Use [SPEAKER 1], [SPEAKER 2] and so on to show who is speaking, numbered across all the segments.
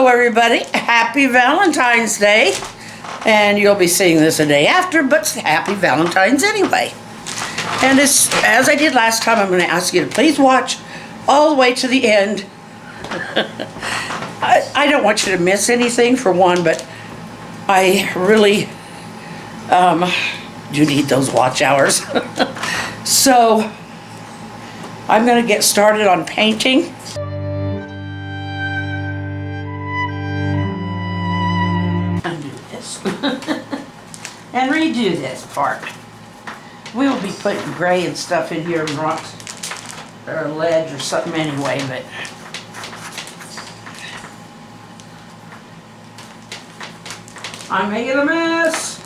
[SPEAKER 1] everybody. Happy Valentine's Day. And you'll be seeing this a day after, but happy Valentine's anyway. And as I did last time, I'm going to ask you to please watch all the way to the end. I don't want you to miss anything, for one, but I really do need those watch hours. So I'm going to get started on painting. Undo this. And redo this part. We will be putting gray and stuff in here, rocks or ledge or something anyway, but I'm making a mess.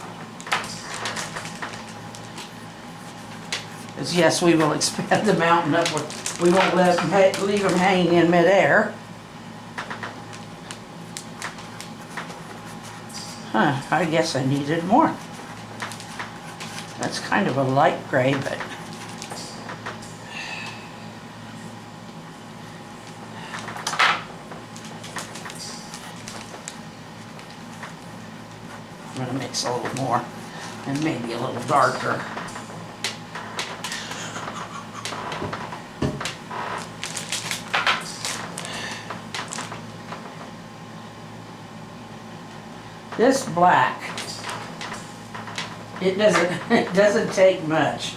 [SPEAKER 1] Because yes, we will expand the mountain upward. We won't leave them hanging in midair. I guess I needed more. That's kind of a light gray, but I'm going to mix a little more and maybe a little darker. This black, it doesn't take much.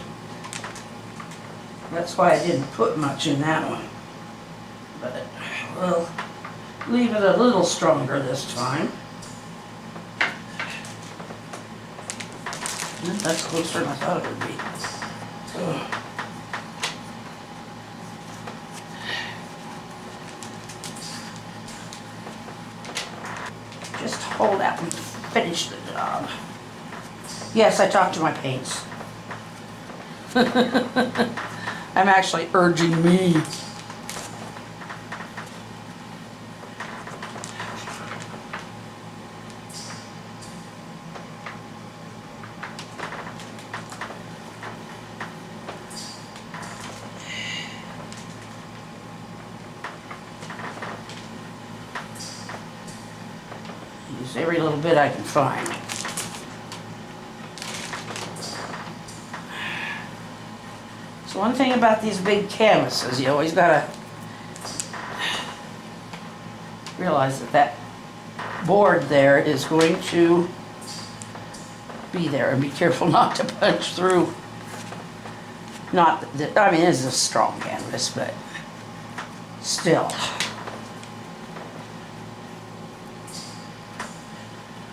[SPEAKER 1] That's why I didn't put much in that one. But we'll leave it a little stronger this time. That's closer than I thought it would be. Just hold out and finish the job. Yes, I talked to my paints. I'm actually urging me. Use every little bit I can find. So one thing about these big canvases, you always gotta realize that board there is going to be there, and be careful not to punch through. Not that, I mean, this is a strong canvas, but still.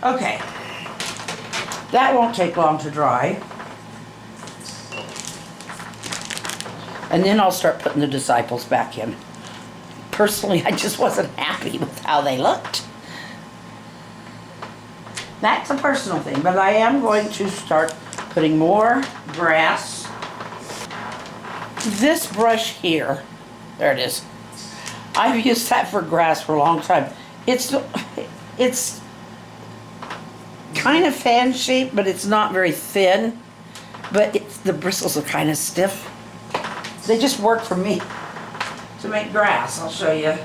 [SPEAKER 1] Okay, that won't take long to dry. And then I'll start putting the disciples back in. Personally, I just wasn't happy with how they looked. That's a personal thing, but I am going to start putting more grass. This brush here, there it is. I've used that for grass for a long time. It's kind of fan shaped, but it's not very thin. But the bristles are kind of stiff. They just work for me to make grass. I'll show you.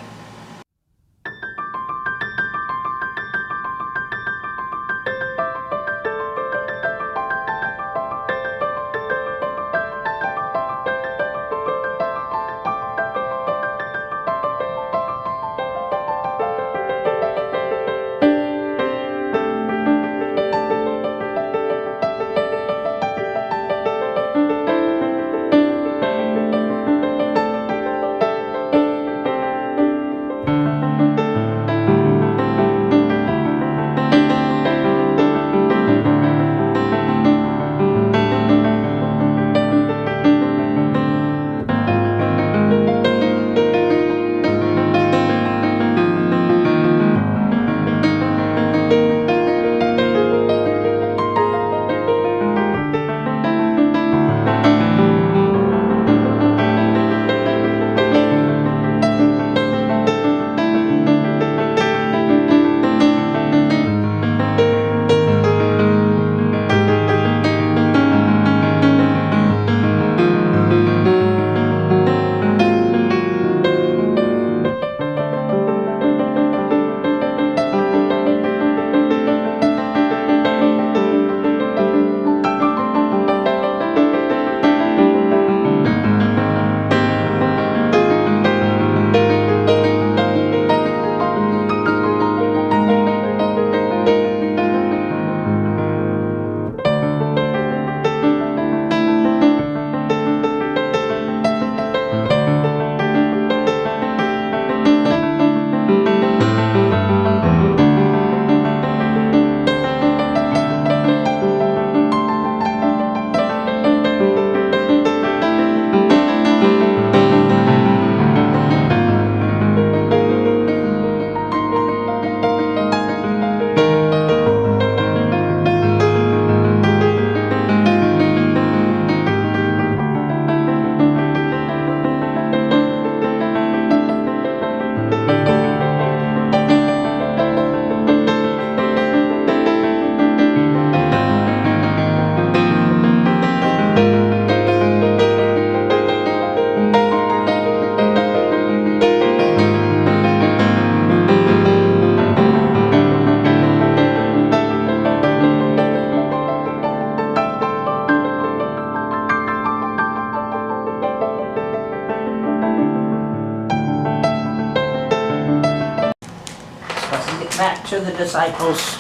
[SPEAKER 1] to the disciples.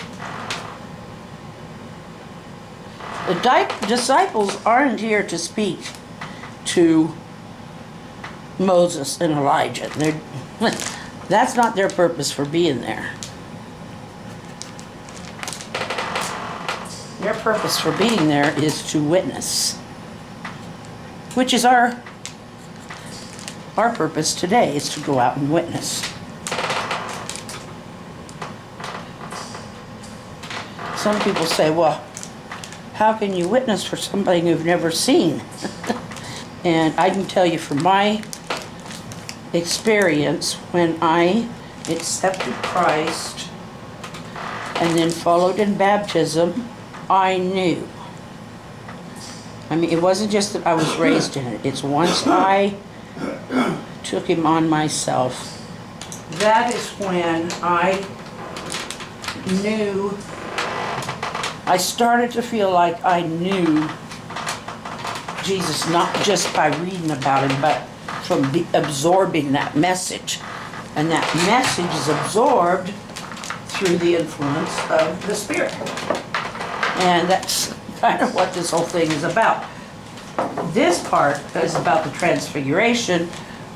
[SPEAKER 1] The disciples aren't here to speak to Moses and Elijah. That's not their purpose for being there. Their purpose for being there is to witness, which is our purpose today, is to go out and witness. Some people say, well, how can you witness for something you've never seen? And I can tell you from my experience, when I accepted Christ and then followed in baptism, I knew. I mean, it wasn't just that I was raised in it. It's once I took him on myself, that is when I knew. I started to feel like I knew Jesus, not just by reading about him, but from absorbing that message. And that message is absorbed through the influence of the Spirit. And that's kind of what this whole thing is about. This part is about the Transfiguration,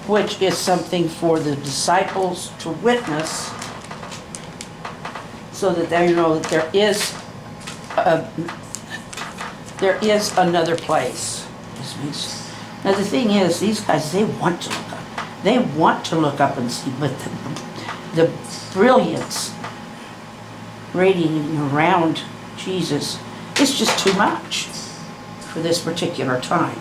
[SPEAKER 1] which is something for the disciples to witness, so that they know that there is another place. Now the thing is, these guys, they want to look up. They want to look up and see, but the brilliance radiating around Jesus is just too much for this particular time.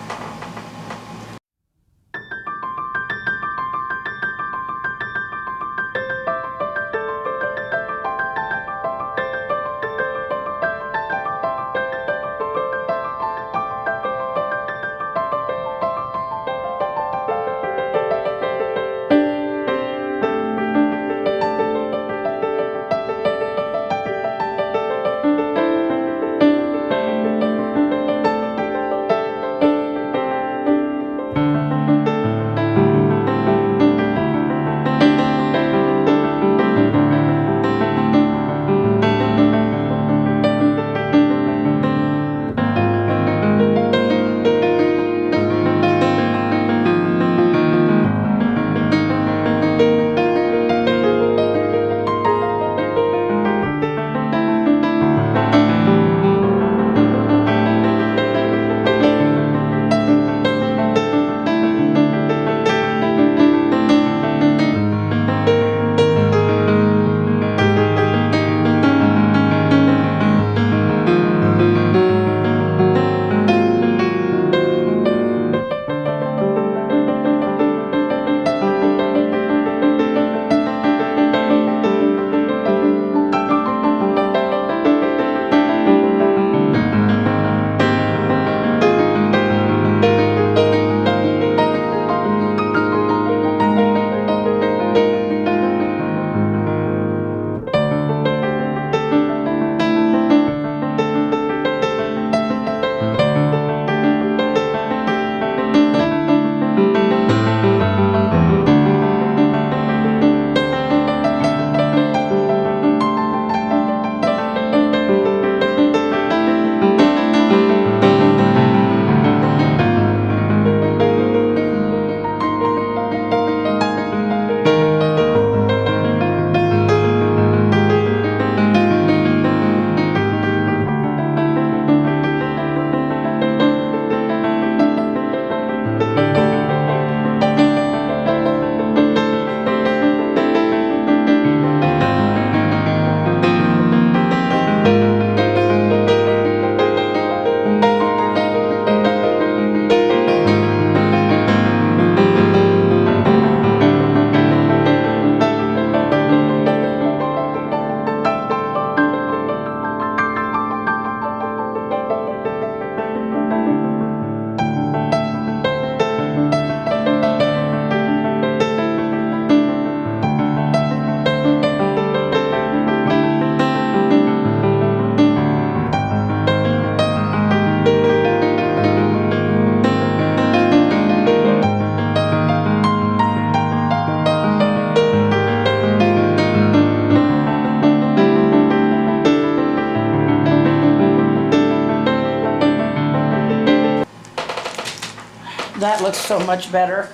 [SPEAKER 1] That looks so much better.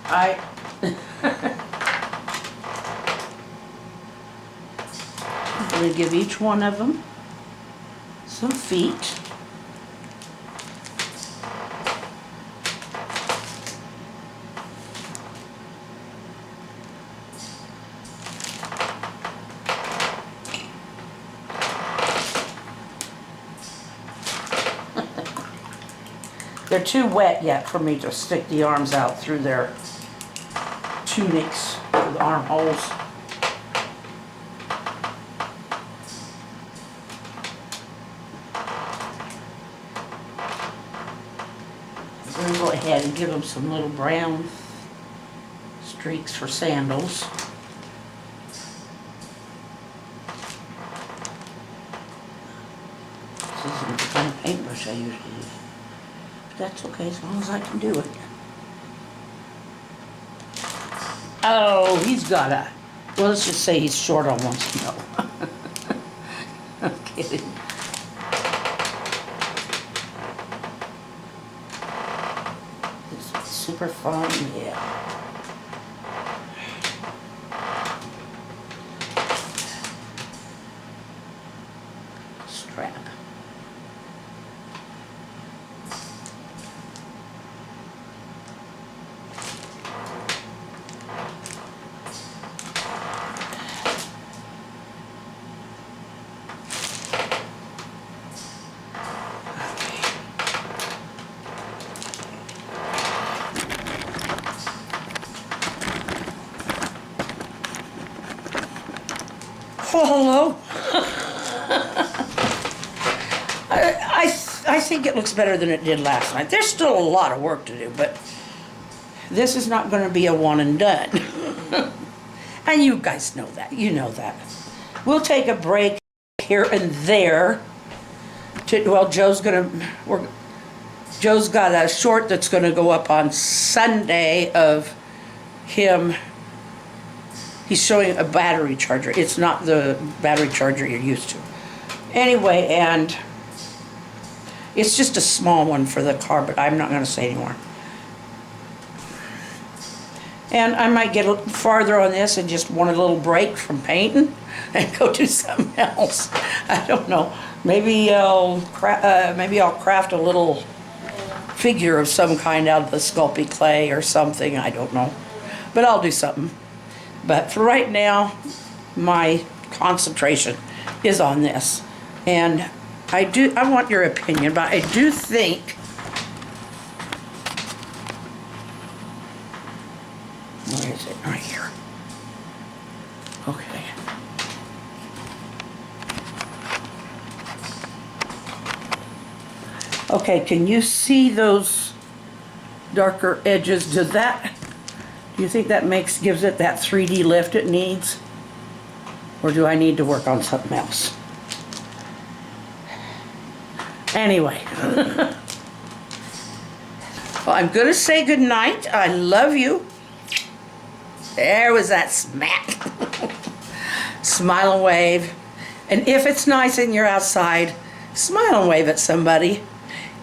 [SPEAKER 1] I'm going to give each one of them some feet. They're too wet yet for me to stick the arms out through their tunics with armholes. We're going to go ahead and give them some little brown streaks for sandals. This isn't the kind of paintbrush I usually use. That's okay, as long as I can do it. Oh, he's got a... Well, let's just say he's short on one snow. I'm kidding. This is super fun, yeah. Strap. Oh, hello. I think it looks better than it did last night. There's still a lot of work to do, but this is not going to be a one and done. And you guys know that. You know that. We'll take a break here and there. Well, Joe's got a short that's going to go up on Sunday of him. He's showing a battery charger. It's not the battery charger you're used to. Anyway, and it's just a small one for the car, but I'm not going to say anymore. And I might get farther on this and just want a little break from painting and go do something else. I don't know. Maybe I'll craft a little figure of some kind out of the Sculpey clay or something. I don't know. But I'll do something. But for right now, my concentration is on this. And I want your opinion, but I do think, where is it? Right here. Okay. Okay, can you see those darker edges? Do you think that gives it that 3D lift it needs? Or do I need to work on something else? Anyway. Well, I'm going to say goodnight. I love you. There was that smack. Smile and wave. And if it's nice and you're outside, smile and wave at somebody.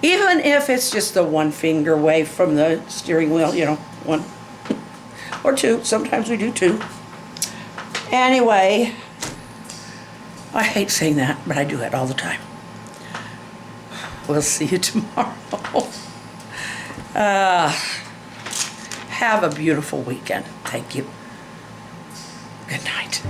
[SPEAKER 1] Even if it's just a one finger wave from the steering wheel, you know, one or two. Sometimes we do two. Anyway, I hate saying that, but I do it all the time. We'll see you tomorrow. Have a beautiful weekend. Thank you. Good night.